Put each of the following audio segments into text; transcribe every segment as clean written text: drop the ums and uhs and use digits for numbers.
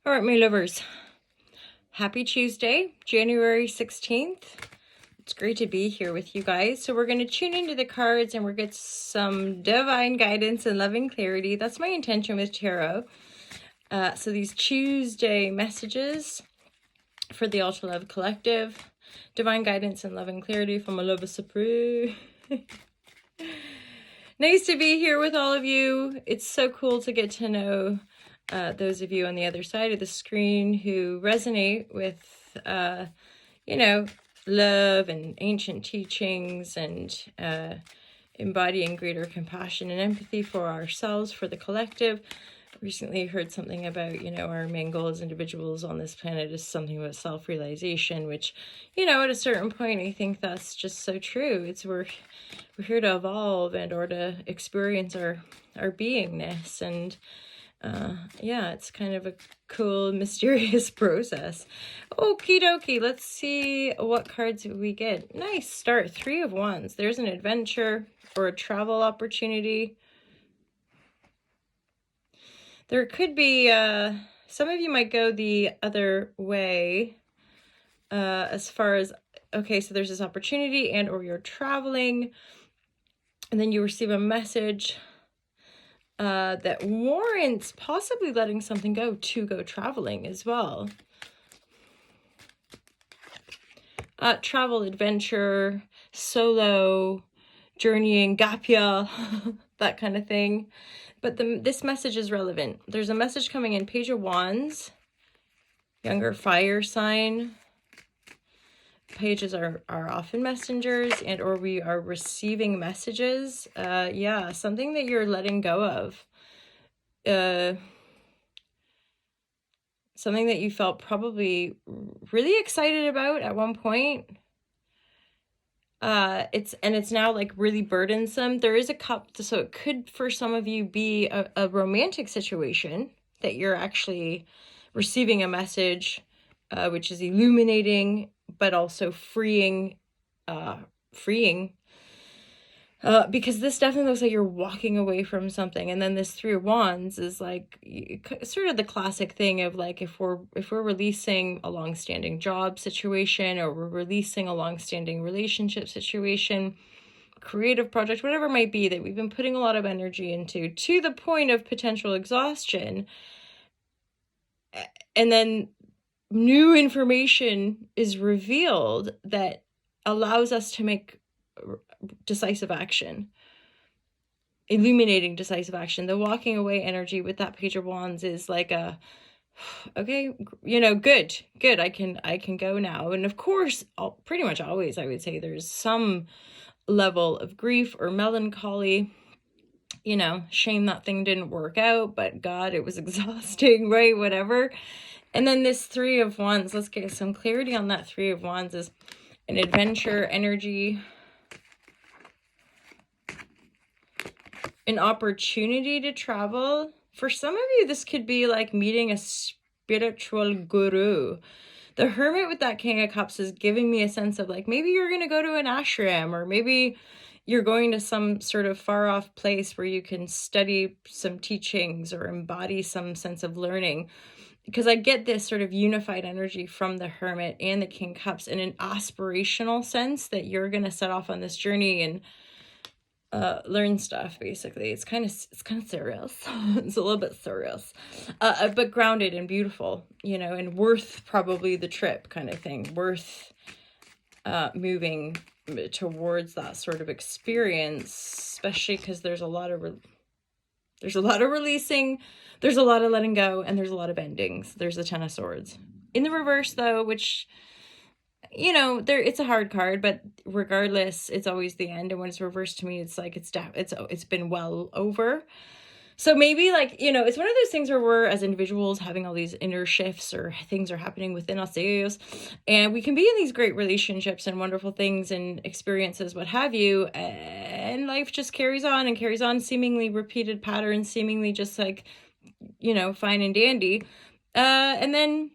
All right, my lovers. Happy Tuesday, January 16th. It's great to be here with you guys. So we're going to tune into the cards and we're going to get some divine guidance and loving clarity. That's my intention with tarot. So these Tuesday messages for the Ultra Love Collective. Divine guidance and loving clarity from a love supreme. Nice to be here with all of you. It's so cool to get to know those of you on the other side of the screen who resonate with, love and ancient teachings and embodying greater compassion and empathy for ourselves, for the collective. Recently heard something about, our main goal as individuals on this planet is something about self-realization, which, at a certain point, I think that's just so true. It's we're here to evolve and or to experience our beingness. And it's kind of a cool, mysterious process. Okie dokie, let's see what cards we get. Nice start. 3 of Wands. There's an adventure or a travel opportunity. There could be, some of you might go the other way as far as, okay, so there's this opportunity and or you're traveling and then you receive a message that warrants possibly letting something go to go traveling as well. Travel, adventure, solo, journeying, gap year, that kind of thing. But this message is relevant. There's a message coming in, Page of Wands, younger fire sign. Pages are often messengers and or we are receiving messages. Something that you're letting go of. Something that you felt probably really excited about at one point. It's now like really burdensome. There is a cup, so it could for some of you be a romantic situation that you're actually receiving a message which is illuminating but also freeing because this definitely looks like you're walking away from something. And then this 3 of Wands is like sort of the classic thing of like if we're releasing a long-standing job situation or we're releasing a long-standing relationship situation, creative project, whatever it might be that we've been putting a lot of energy into to the point of potential exhaustion, and then new information is revealed that allows us to make decisive action, illuminating decisive action. The walking away energy with that Page of Wands is like a, okay, good, I can go now. And of course, pretty much always, I would say there's some level of grief or melancholy, shame that thing didn't work out, but God, it was exhausting, right? Whatever. And then this 3 of Wands, let's get some clarity on that 3 of Wands, is an adventure energy, an opportunity to travel. For some of you, this could be like meeting a spiritual guru. The Hermit with that King of Cups is giving me a sense of like, maybe you're going to go to an ashram, or maybe you're going to some sort of far off place where you can study some teachings or embody some sense of learning. Because I get this sort of unified energy from the Hermit and the King of Cups in an aspirational sense that you're going to set off on this journey and learn stuff. Basically, it's kind of serious. It's a little bit serious, but grounded and beautiful, and worth probably the trip, kind of thing. Worth moving towards that sort of experience, especially because there's a lot of releasing, there's a lot of letting go, and there's a lot of endings. There's the 10 of Swords in the reverse, though, which, it's a hard card, but regardless, it's always the end. And when it's reversed, to me, it's like it's been well over. So maybe like, it's one of those things where we're as individuals having all these inner shifts or things are happening within ourselves, and we can be in these great relationships and wonderful things and experiences, what have you, and life just carries on, seemingly repeated patterns, seemingly just like, fine and dandy. And then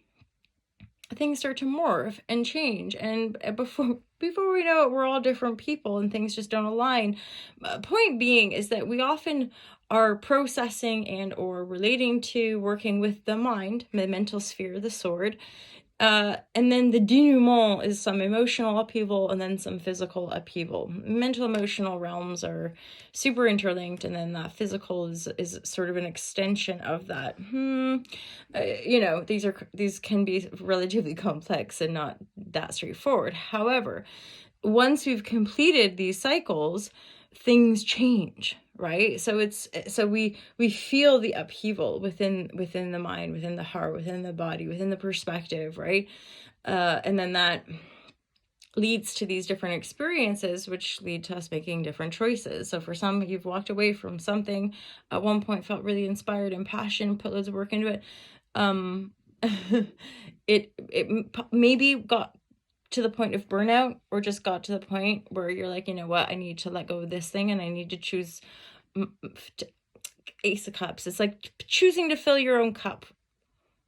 things start to morph and change, and before we know it, we're all different people and things just don't align. Point being is that we often are processing and or relating to, working with the mind, the mental sphere, the sword. And then the denouement is some emotional upheaval and then some physical upheaval. Mental emotional realms are super interlinked, and then that physical is sort of an extension of that. You know, these can be relatively complex and not that straightforward. However, once we've completed these cycles, things change, right? So we feel the upheaval within the mind, within the heart, within the body, within the perspective, right? And then that leads to these different experiences, which lead to us making different choices. So for some, you've walked away from something at one point, felt really inspired and passion, put loads of work into it. It maybe got to the point of burnout, or just got to the point where you're like, you know what, I need to let go of this thing and I need to choose Ace of Cups. It's like choosing to fill your own cup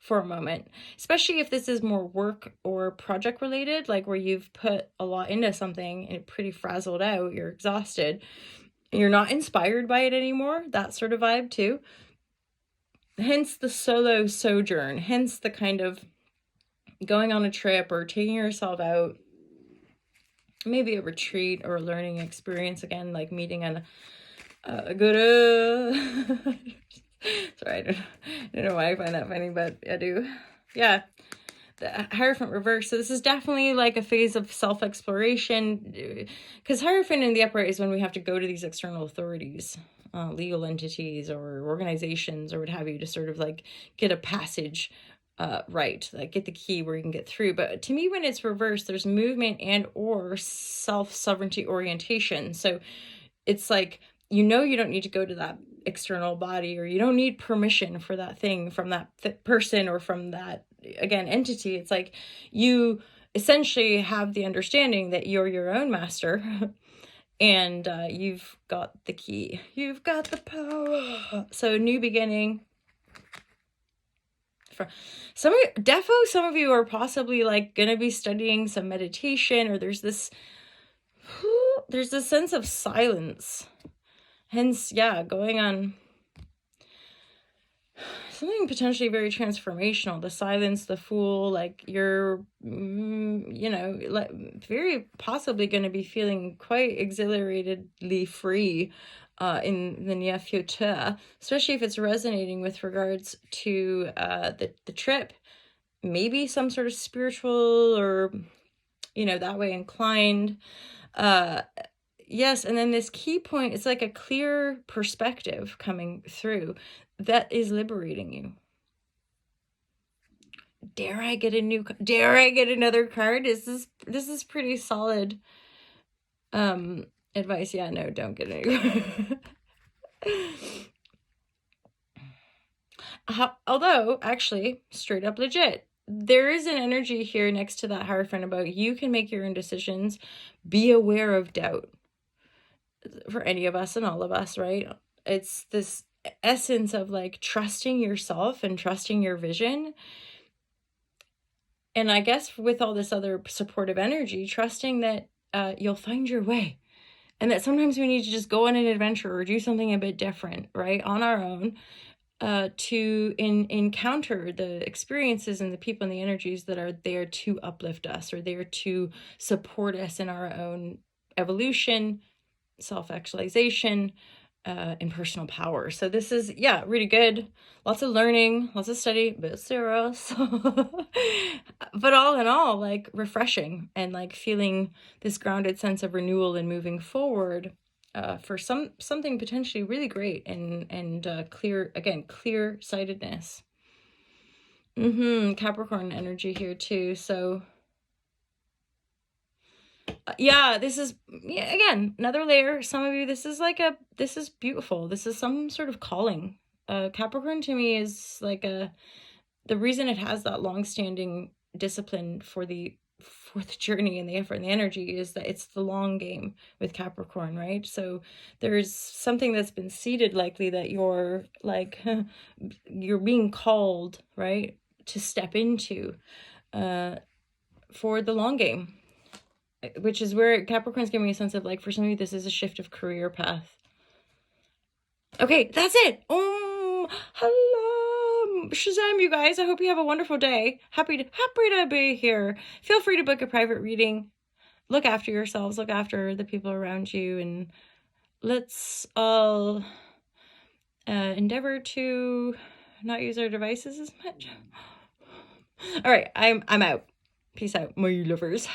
for a moment, especially if this is more work or project related, like where you've put a lot into something and it's pretty frazzled out, you're exhausted, you're not inspired by it anymore, that sort of vibe too. Hence the solo sojourn, hence the kind of going on a trip or taking yourself out, maybe a retreat or a learning experience, again, like meeting a guru. Sorry, I don't know why I find that funny, but I do. Yeah, the Hierophant reverse. So this is definitely like a phase of self-exploration, because Hierophant in the upright is when we have to go to these external authorities, legal entities or organizations or what have you, to sort of like get a passage right, like get the key where you can get through. But to me, when it's reversed, there's movement and or self-sovereignty orientation. So it's like, you know, you don't need to go to that external body, or you don't need permission for that thing from that person or from that, again, entity. It's like you essentially have the understanding that you're your own master and you've got the key, you've got the power. So new beginning. For some of you are possibly like gonna be studying some meditation, or there's this sense of silence. Hence, yeah, going on something potentially very transformational. The silence, the Fool, like you're, you know, like very possibly going to be feeling quite exhilaratedly free in the near future, especially if it's resonating with regards to the trip. Maybe some sort of spiritual or, you know, that way inclined. Yes, and then this key point, it's like a clear perspective coming through that is liberating you. Dare I get another card? This is pretty solid advice. Yeah, no, don't get any. Although, actually, straight up legit, there is an energy here next to that Hierophant about you can make your own decisions. Be aware of doubt. For any of us and all of us, right? It's this essence of like trusting yourself and trusting your vision. And I guess with all this other supportive energy, trusting that you'll find your way. And that sometimes we need to just go on an adventure or do something a bit different, right? On our own, to encounter the experiences and the people and the energies that are there to uplift us, or there to support us in our own evolution, self-actualization, and personal power. So this is, yeah, really good. Lots of learning, lots of study, a bit serious. But all in all, like refreshing and like feeling this grounded sense of renewal and moving forward for something potentially really great and clear, again, clear-sightedness. Capricorn energy here too. So yeah, this is, yeah, again, another layer. Some of you, this is beautiful. This is some sort of calling. Capricorn to me is like the reason it has that long-standing discipline for the journey and the effort and the energy is that it's the long game with Capricorn, right? So there's something that's been seeded, likely, that you're like, you're being called, right, to step into for the long game. Which is where Capricorn's giving me a sense of like, for some of you, this is a shift of career path. Okay, that's it. Hello, Shazam, you guys. I hope you have a wonderful day. Happy to be here. Feel free to book a private reading. Look after yourselves. Look after the people around you, and let's all endeavor to not use our devices as much. All right, I'm out. Peace out, my lovers.